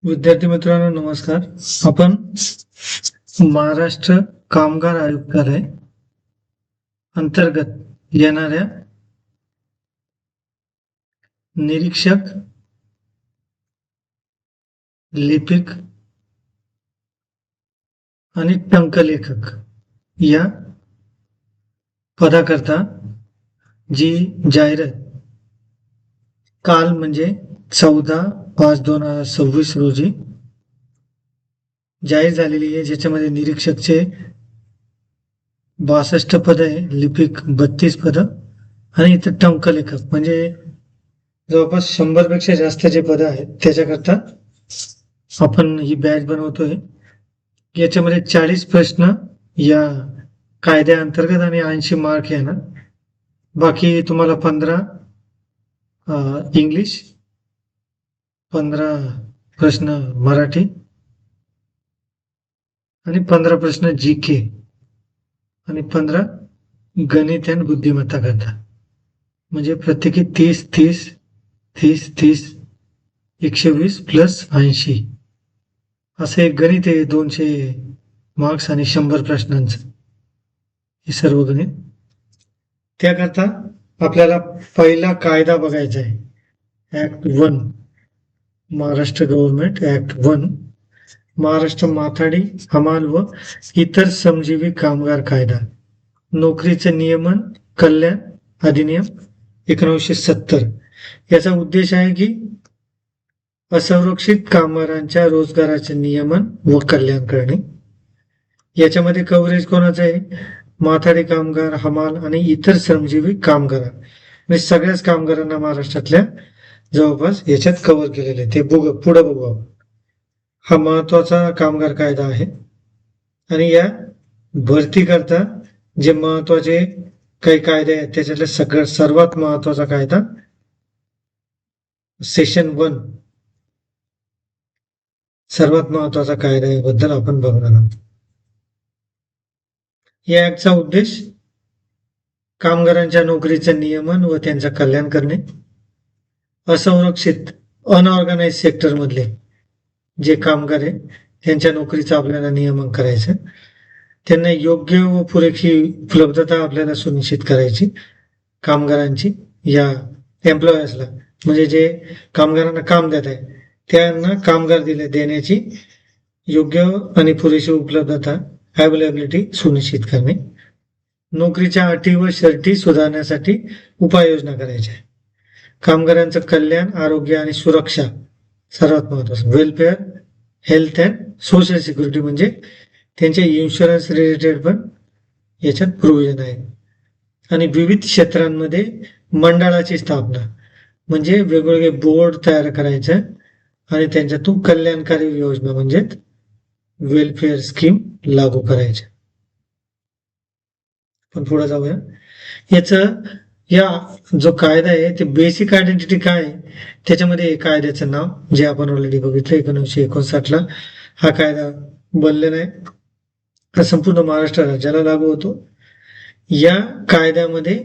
विद्यार्थी मित्रांनो नमस्कार. आपण महाराष्ट्र कामगार आयुक्तालय अंतर्गत येणाऱ्या निरीक्षक, लिपिक आणि टंकलेखक या पदाकरता जी जाहिरात काल म्हणजे 14/5/2026 रोजी जाहीर झालेली आहे, ज्याच्यामध्ये निरीक्षकचे 62 पद आहे, लिपिक 32 पद आणि इतर टंकलेखक म्हणजे जवळपास 100 पेक्षा जास्त जे पद आहेत त्याच्याकरता आपण ही बॅच बनवतोय. याच्यामध्ये 40 प्रश्न या कायद्याअंतर्गत आणि 80 मार्क येणार. बाकी तुम्हाला 15 इंग्लिश, 15 प्रश्न मराठी आणि 15 प्रश्न GK आणि 15 गणित आणि बुद्धिमत्ता करता. म्हणजे प्रत्येकी 30 120 प्लस 80 असं एक गणित आहे. 200 मार्क्स आणि 100 प्रश्नांचं हे सर्व गणित. त्याकरता आपल्याला पहिला कायदा बघायचा आहे, act 1, Maharashtra government act 1, Maharashtra माथाडी हमाल व इतर श्रमजीवी कामगार कायदा, नोकरीचं नियमन कल्याण अधिनियम 1970. याचा उद्देश आहे की असंरक्षित कामगारांच्या रोजगाराचे नियमन व कल्याण करणे. याच्यामध्ये कव्हरेज कोणाचं आहे? माथाडी कामगार, हमाल आणि इतर श्रमजीवी कामगार, म्हणजे सगळ्याच कामगारांना महाराष्ट्रातल्या जवळपास याच्यात कव्हर केलेले आहे. ते पुढे बघू. हा महत्वाचा कामगार कायदा आहे आणि या भरती करता जे महत्वाचे काही कायदे आहेत त्याच्यातले सर्वात महत्वाचा कायदा सेशन 1, सर्वात महत्वाचा कायदा याबद्दल आपण बघणार आहोत. या ऍक्टचा उद्देश कामगारांच्या नोकरीचं नियमन व त्यांचं कल्याण करणे, असंरक्षित अनऑर्गनाइज सेक्टर मधले जे कामगार आहे त्यांच्या नोकरीचं आपल्याला नियमन करायचं, त्यांना योग्य व पुरेशी उपलब्धता आपल्याला सुनिश्चित करायची कामगारांची, या एम्प्लॉयर्सला म्हणजे जे कामगारांना काम देत आहे त्यांना कामगार देण्याची योग्य आणि पुरेशी उपलब्धता अवेलेबिलिटी सुनिश्चित करणे, नोकरीच्या अटी व शर्ती सुधारण्यासाठी उपाययोजना करायच्या, कामगारांचं कल्याण, आरोग्य आणि सुरक्षा सर्वात महत्वाचं, welfare, health and social security म्हणजे त्यांचे इन्शुरन्स रिलेटेड पण याच्यात प्रोव्हिजन आहे, आणि विविध क्षेत्रांमध्ये मंडळाची स्थापना म्हणजे वेगवेगळे बोर्ड तयार करायचं आणि त्यांच्यातून कल्याणकारी योजना म्हणजे वेलफेअर स्कीम लागू करायच्या. पण पुढे जाऊया. या जो कायदा आहे ते बेसिक आयडेंटिटी काय आहे त्याच्यामध्ये कायद्याचं नाव जे आपण ऑलरेडी बघितलं 1959 हा कायदा बनलेला आहे, हा संपूर्ण महाराष्ट्र राज्याला लागू होतो. या कायद्यामध्ये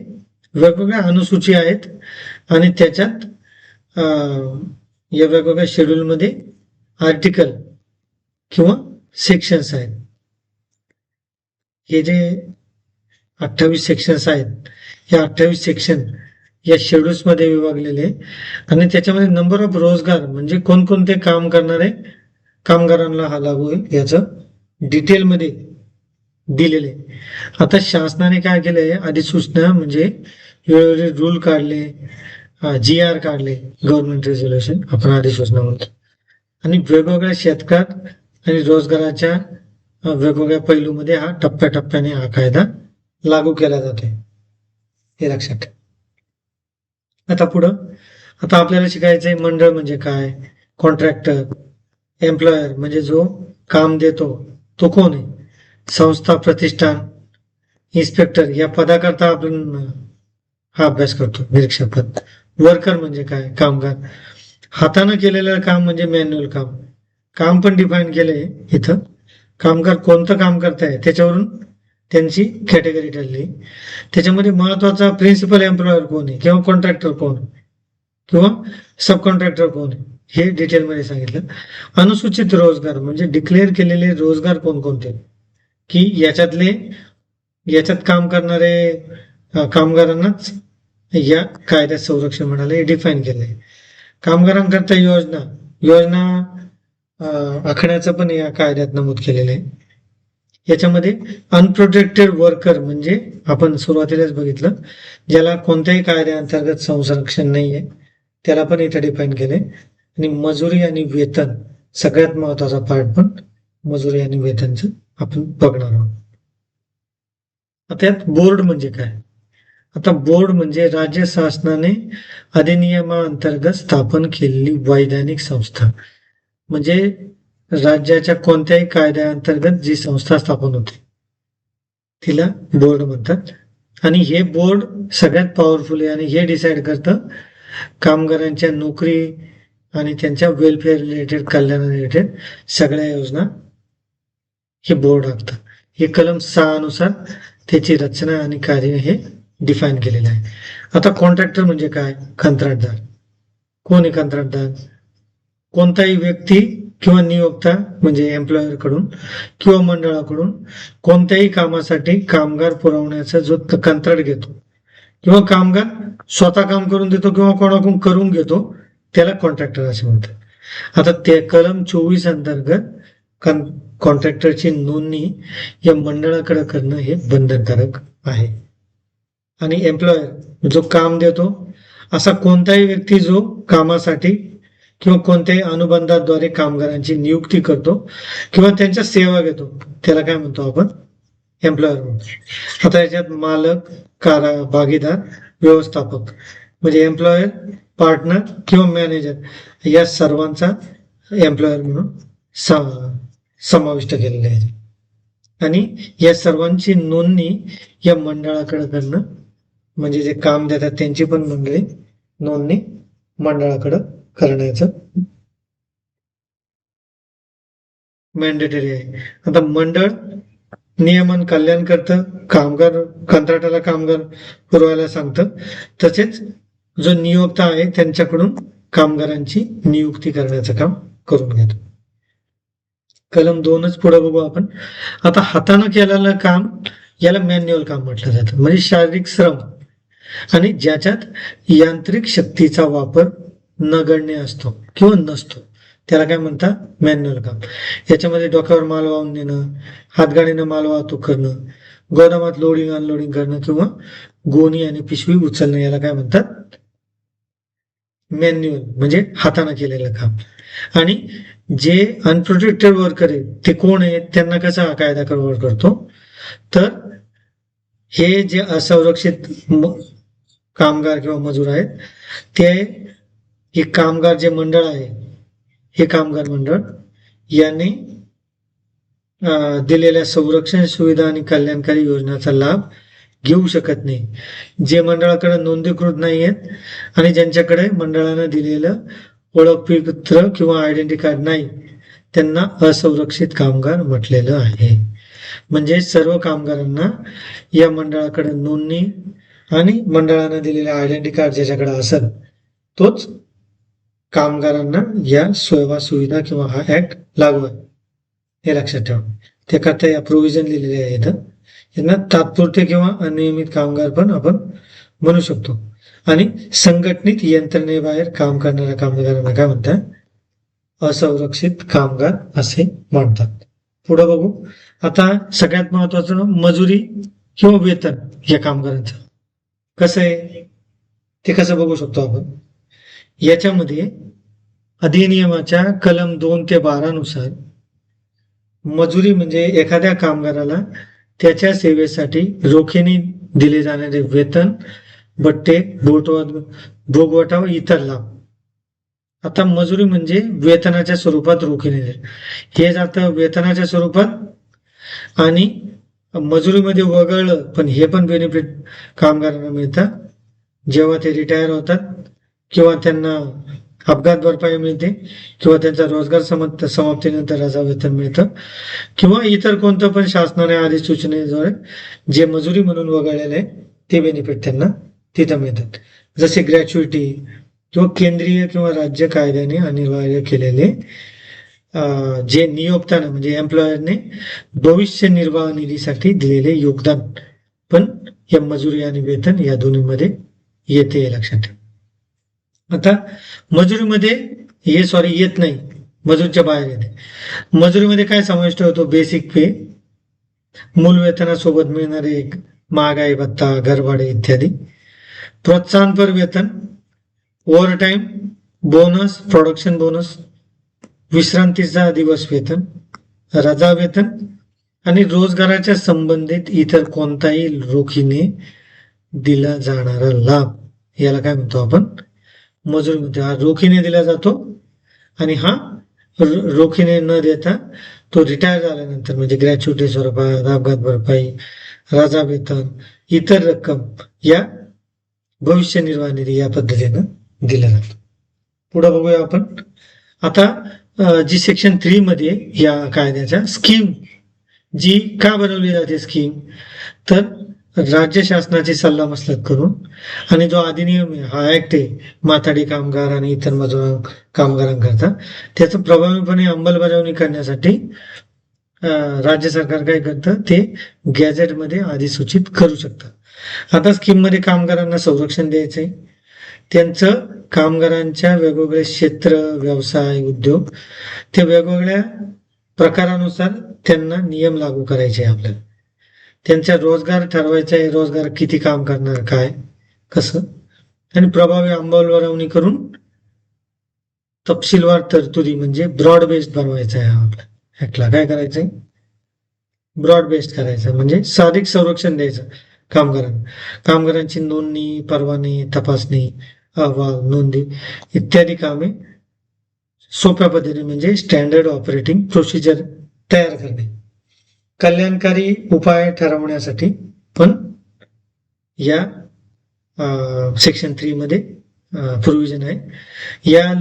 वेगवेगळ्या अनुसूची आहेत आणि त्याच्यात या वेगवेगळ्या शेड्यूलमध्ये आर्टिकल किंवा सेक्शन्स आहेत. हे जे 28 सेक्शन्स आहेत, या 28 सेक्शन या शेड्यूल्स मध्ये विभागलेले आणि त्याच्यामध्ये नंबर ऑफ रोजगार म्हणजे कोणकोणते काम करणारे कामगारांना हा लागू होईल याचं डिटेलमध्ये दिलेले. आता शासनाने काय केलंय, अधिसूचना म्हणजे वेगवेगळे रूल काढले, GR काढले, गव्हर्नमेंट रेझोल्युशन आपण अधिसूचना म्हणतो, आणि वेगवेगळ्या शेतकार आणि रोजगाराच्या वेगवेगळ्या पैलूमध्ये हा टप्प्याटप्प्याने हा कायदा लागू केला जातोय, हे लक्षात ठेवा. आता आपल्याला शिकायचंय मंडळ म्हणजे काय, कॉन्ट्रॅक्टर, एम्प्लॉयर म्हणजे जो काम देतो तो कोण आहे, संस्था, प्रतिष्ठान, इन्स्पेक्टर या पदाकरता आपण हा अभ्यास करतो, निरीक्षक पद. वर्कर म्हणजे काय, कामगार, हाताने केलेलं काम म्हणजे मॅन्युअल काम पण डिफाईन केलंय इथं. कामगार कोणतं काम करताय त्याच्यावरून त्यांची कॅटेगरी ठरली. त्याच्यामध्ये महत्वाचा प्रिन्सिपल एम्प्लॉयर कोण आहे किंवा कॉन्ट्रॅक्टर कोण किंवा सब कॉन्ट्रॅक्टर कोण आहे हे डिटेलमध्ये सांगितलं. अनुसूचित रोजगार म्हणजे डिक्लेअर केलेले रोजगार कोणकोणते, की याच्यात काम करणारे कामगारांनाच या कायद्यात संरक्षण म्हणाले डिफाईन केलंय. कामगारांकरता योजना आखण्याचं पण या कायद्यात नमूद केलेलं आहे. याच्यामध्ये अनप्रोटेक्टेड वर्कर म्हणजे आपण सुरुवातीलाच बघितलं, ज्याला कोणत्याही कायद्याअंतर्गत संरक्षण नाहीये त्याला पण इथे डिफाईन केलंय. आणि मजुरी आणि वेतन सगळ्यात महत्वाचा पार्ट पण मजुरी आणि वेतनचं आपण बघणार आहोत. आता यात बोर्ड म्हणजे काय? आता बोर्ड म्हणजे राज्य शासनाने अधिनियमाअंतर्गत स्थापन केलेली वैधानिक संस्था, म्हणजे राज्याच्या कोणत्याही कायद्याअंतर्गत जी संस्था स्थापन होते तिला बोर्ड म्हणतात. आणि हे बोर्ड सगळ्यात पॉवरफुल आहे आणि हे डिसाईड करतं कामगारांच्या नोकरी आणि त्यांच्या वेलफेअर रिलेटेड, कल्याण रिलेटेड सगळ्या योजना हे बोर्ड आखतं. हे कलम 6 नुसार त्याची रचना आणि कार्य हे डिफाईन केलेलं आहे. आता कॉन्ट्रॅक्टर म्हणजे काय? कंत्राटदार. कोण आहे कंत्राटदार? कोणताही व्यक्ती किंवा नियोक्ता म्हणजे एम्प्लॉयर कडून किंवा मंडळाकडून कोणत्याही कामासाठी कामगार पुरवण्याचा जो कंत्राट घेतो किंवा कामगार स्वतः काम करून देतो किंवा कोणाकडून करून घेतो त्याला कॉन्ट्रॅक्टर असे म्हणतात. आता ते कलम 24 अंतर्गत कॉन्ट्रॅक्टरची नोंदणी या मंडळाकडे करणं हे बंधनकारक आहे. आणि एम्प्लॉयर जो काम देतो असा कोणताही व्यक्ती जो कामासाठी किंवा कोणत्याही अनुबंधाद्वारे कामगारांची नियुक्ती करतो किंवा त्यांच्या सेवा घेतो त्याला काय म्हणतो आपण? एम्प्लॉयर म्हणतो. आता याच्यात मालक, भागीदार, व्यवस्थापक म्हणजे एम्प्लॉयर, पार्टनर किंवा मॅनेजर या सर्वांचा एम्प्लॉयर म्हणून समाविष्ट केलेला आहे. आणि या सर्वांची नोंदणी या मंडळाकडे करणं म्हणजे जे काम देतात त्यांची पण मंडळी नोंदणी मंडळाकडे करण्याचं मॅन्डेटरी आहे. आता मंडळ नियमन कल्याण करतं, कंत्राटाला कामगार पुरवायला सांगतं, तसेच जो नियोक्ता आहे त्यांच्याकडून कामगारांची नियुक्ती करण्याचं काम करून घेतो. कलम 2च पुढे बघू आपण. आता हाताने केलेलं काम याला मॅन्युअल काम म्हटलं जातं, म्हणजे शारीरिक श्रम आणि ज्याच्यात यांत्रिक शक्तीचा वापर नगण्य असतो किंवा नसतो त्याला काय म्हणतात? मॅन्युअल काम. याच्यामध्ये डोक्यावर माल वाहून नेणं, हातगाडीनं माल वाहतूक करणं, गोदामात लोडिंग अनलोडिंग करणं किंवा गोणी आणि पिशवी उचलणं याला काय म्हणतात? मॅन्युअल म्हणजे हाताने केलेलं काम. आणि जे अनप्रोटेक्टेड वर्कर आहेत ते कोण आहेत? त्यांना कसा हा कायदा कव्हर करतो? तर हे जे असंरक्षित कामगार किंवा मजूर आहेत ते हे कामगार जे मंडळ आहे हे कामगार मंडळ यांनी दिलेल्या संरक्षण सुविधा आणि कल्याणकारी योजनांचा लाभ घेऊ शकत नाही. जे मंडळाकडे नोंदणीकृत नाही आहेत आणि ज्यांच्याकडे मंडळानं दिलेलं ओळखपत्र किंवा आयडेंटिटी कार्ड नाही त्यांना असंरक्षित कामगार म्हटलेलं आहे. म्हणजे सर्व कामगारांना या मंडळाकडे नोंदणी आणि मंडळानं दिलेलं आयडेंटिटी कार्ड ज्याच्याकडे असेल तोच कामगारांना या सेवा सुविधा किंवा हा ऍक्ट लागू आहे हे लक्षात ठेवा. त्याकरता या प्रोव्हिजन लिहिलेले आहेत. यांना तात्पुरते किंवा अनियमित कामगार पण आपण म्हणू शकतो. आणि संघटनित यंत्रणेबाहेर काम करणाऱ्या कामगारांना काय म्हणतात? असंरक्षित कामगार असे म्हणतात. पुढे बघू. आता सगळ्यात महत्वाचं मजुरी किंवा वेतन या कामगारांचं कसं आहे ते कसं बघू शकतो आपण. याच्यामध्ये अधिनियमाच्या कलम 2 ते 12 नुसार मजुरी म्हणजे एखाद्या कामगाराला त्याच्या सेवेसाठी रोखीने दिले जाणारे वेतन, भत्ते, भोगवटा व इतर लाभ. आता मजुरी म्हणजे वेतनाच्या स्वरूपात रोखीने दिले, हे जातं वेतनाच्या स्वरूपात. आणि मजुरीमध्ये वगळलं पण हे पण बेनिफिट कामगारांना मिळतात जेव्हा ते रिटायर होतात किंवा त्यांना अपघात भरपाई मिळते किंवा त्यांचा रोजगार समाप्तीनंतर रजा वेतन मिळतं किंवा इतर कोणतं पण शासनाने अधिसूचनेद्वारे जे मजुरी म्हणून वगळलेले आहे ते बेनिफिट त्यांना तिथं मिळतात. जसे ग्रॅच्युइटी, किंवा केंद्रीय किंवा राज्य कायद्याने अनिवार्य केलेले जे नियोक्त्यानं म्हणजे एम्प्लॉयरने भविष्य निर्वाह निधीसाठी दिलेले योगदान पण या मजुरी आणि वेतन या दोन्हीमध्ये येते, हे लक्षात ठेवा. आता मजुरीमध्ये येत नाही, मजुरीच्या बाहेर येते. मजुरीमध्ये काय समाविष्ट होतो? बेसिक पे, मूल वेतनासोबत मिळणारे एक महागाई भत्ता, घरभाडे इत्यादी, प्रोत्साहनपर वेतन, over time, bonus, production bonus, विश्रांतीचा दिवस वेतन, रजा वेतन आणि रोजगाराच्या संबंधित इतर कोणताही रोखीने दिला जाणारा लाभ, याला काय म्हणतो आपण? मजुरीमध्ये हा रोखीने दिला जातो आणि हा रोखीने न देता तो रिटायर झाल्यानंतर म्हणजे ग्रॅच्युटी स्वरूपात, अपघात भरपाई, रजा वेतन, इतर रक्कम या भविष्य निर्वाह निधी या पद्धतीनं दिला जातो. पुढे बघूया आपण. आता जी सेक्शन 3 मध्ये या कायद्याच्या स्कीम जी का बनवली जाते स्कीम, तर राज्य शासनाची सल्लामसलत करून आणि जो अधिनियम आहे हा ऍक्ट आहे माथाडी कामगार आणि इतर मजूर कामगारांकरता, त्याचं प्रभावीपणे अंमलबजावणी करण्यासाठी राज्य सरकार काय करतं, ते गॅझेटमध्ये अधिसूचित करू शकतं. आता स्कीम मध्ये कामगारांना संरक्षण द्यायचंय, त्यांचं कामगारांच्या वेगवेगळे क्षेत्र, व्यवसाय, उद्योग, ते वेगवेगळ्या प्रकारानुसार त्यांना नियम लागू करायचे आहे. आपल्याला त्यांचा रोजगार ठरवायचा आहे, रोजगार किती काम करणार, काय कसं, आणि प्रभावी अंमलबजावणी करून तपशीलवार तरतुदी म्हणजे ब्रॉड बेस्ड बनवायचा आहे. आपल्या ऍक्टला काय करायचंय? ब्रॉड बेस्ड करायचं म्हणजे साधिक संरक्षण द्यायचं कामगारांना. कामगारांची नोंदणी, परवाने, तपासणी, अहवाल, नोंदी इत्यादी कामे सोप्या पद्धतीने म्हणजे स्टँडर्ड ऑपरेटिंग प्रोसिजर तयार करणे. कल्याणकारी उपाय ठरवण्यासाठी पण या सेक्शन 3 मध्ये प्रोव्हिजन आहे. या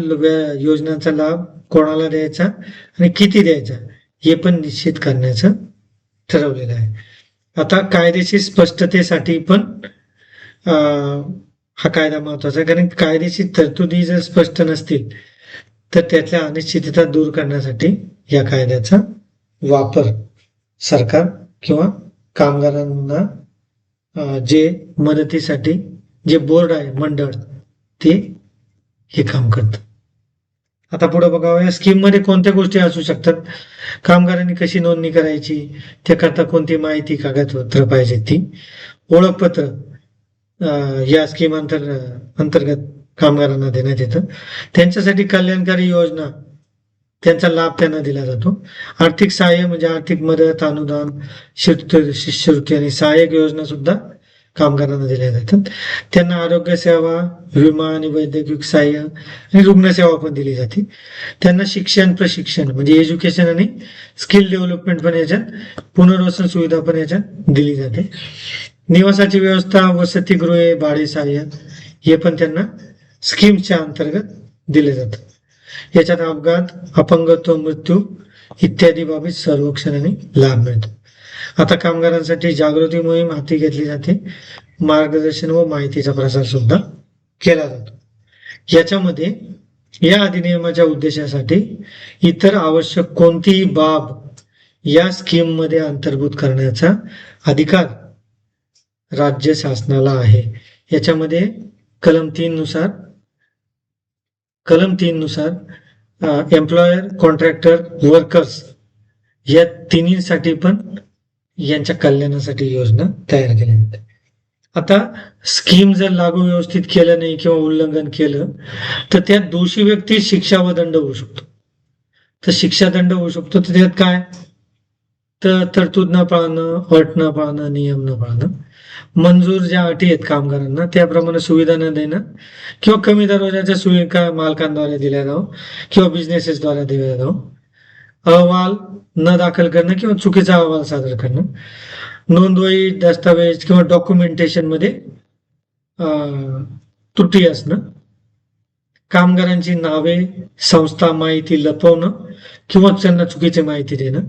योजनांचा लाभ कोणाला द्यायचा आणि किती द्यायचा हे पण निश्चित करण्याचं ठरवलेलं आहे. आता कायदेशीर स्पष्टतेसाठी पण हा कायदा महत्वाचा आहे, कारण कायदेशीर तरतुदी जर स्पष्ट नसतील तर त्यातल्या अनिश्चितता दूर करण्यासाठी या कायद्याचा वापर सरकार किंवा कामगारांना जे मदतीसाठी जे बोर्ड आहे, मंडळ, ते हे काम करतं. आता पुढे बघावं या स्कीम मध्ये कोणत्या गोष्टी असू शकतात, कामगारांनी कशी नोंदणी करायची, त्याकरता कोणती माहिती, कागदपत्र पाहिजे, ती ओळखपत्र या स्कीम अंतर्गत कामगारांना देण्यात येतं. त्यांच्यासाठी कल्याणकारी योजना, त्यांचा लाभ त्यांना दिला जातो. आर्थिक सहाय्य म्हणजे आर्थिक मदत, अनुदान, शिष्यवृत्ती आणि सहाय्यक योजना सुद्धा कामगारांना दिल्या जातात. त्यांना आरोग्य सेवा, विमा आणि वैद्यकीय सहाय्य आणि रुग्णसेवा पण दिली जाते. त्यांना शिक्षण, प्रशिक्षण म्हणजे एज्युकेशन आणि स्किल डेव्हलपमेंट पण याच्यात, पुनर्वसन सुविधा पण याच्यात दिली जाते. निवासाची व्यवस्था, वसतिगृहे, भाडे सहाय्य हे पण त्यांना स्कीमच्या अंतर्गत दिले जातं. याच्यात अपघात, अपंगत्व, मृत्यू इत्यादी बाबीत संरक्षण आणि लाभ मिळतो. आता कामगारांसाठी जागृती मोहीम हाती घेतली जाते. मार्गदर्शन व माहितीचा प्रसार सुद्धा केला जातो. याच्यामध्ये या अधिनियमाच्या उद्देशासाठी इतर आवश्यक कोणतीही बाब या स्कीम मध्ये अंतर्भूत करण्याचा अधिकार राज्य शासनाला आहे. याच्यामध्ये कलम 3 नुसार एम्प्लॉयर, कॉन्ट्रॅक्टर, वर्कर्स या तिन्हीसाठी पण यांच्या कल्याणासाठी योजना तयार केल्या जाते. आता स्कीम जर लागू व्यवस्थित केलं नाही किंवा उल्लंघन केलं तर त्यात दोषी व्यक्ती शिक्षा व दंड होऊ शकतो. तर शिक्षा दंड होऊ शकतो. तर त्यात काय, तर तरतूद न पाळणं, अट न पाळणं, नियम न पाळणं, मंजूर ज्या अटी आहेत कामगारांना त्याप्रमाणे सुविधा न देणं किंवा कमी दर्जाच्या सुविधा मालकांद्वारे दिल्या जावं किंवा बिझनेसेसद्वारे दिल्या जावं, अहवाल न दाखल करणं किंवा चुकीचा अहवाल सादर करणं, नोंदवही, दस्तावेज किंवा डॉक्युमेंटेशन मध्ये त्रुटी असणं, कामगारांची नावे, संस्था, माहिती लपवणं किंवा त्यांना चुकीची माहिती देणं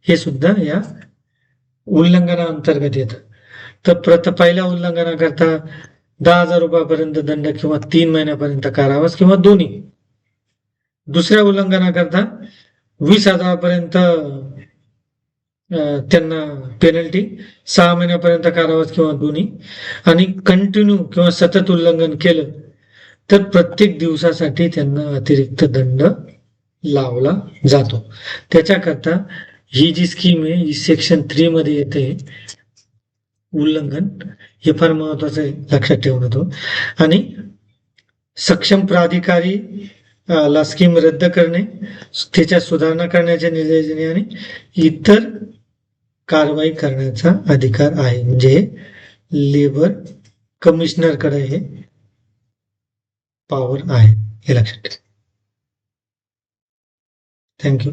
हे सुद्धा या उल्लंघनाअंतर्गत येतं. तर पहिल्या उल्लंघनाकरता 10,000 रुपयापर्यंत दंड किंवा 3 महिन्यापर्यंत कारावास किंवा दोन्ही. दुसऱ्या उल्लंघनाकरता 20,000 पर्यंत त्यांना पेनल्टी, 6 महिन्यापर्यंत कारावास किंवा दोन्ही. आणि कंटिन्यू किंवा सतत उल्लंघन केलं तर प्रत्येक दिवसासाठी त्यांना अतिरिक्त दंड लावला जातो. त्याच्याकरता ही जी स्कीम आहे ही सेक्शन 3 मध्ये येते. उल्लंघन हे फार महत्वाचं आहे, लक्षात ठेवून येतो. आणि सक्षम प्राधिकारी ला स्कीम रद्द करणे, त्याच्या सुधारणा करण्याचे निर्देश देणे आणि इतर कारवाई करण्याचा अधिकार आहे. म्हणजे लेबर कमिशनरकडे हे पॉवर आहे, हे लक्षात ठेवा. थँक्यू.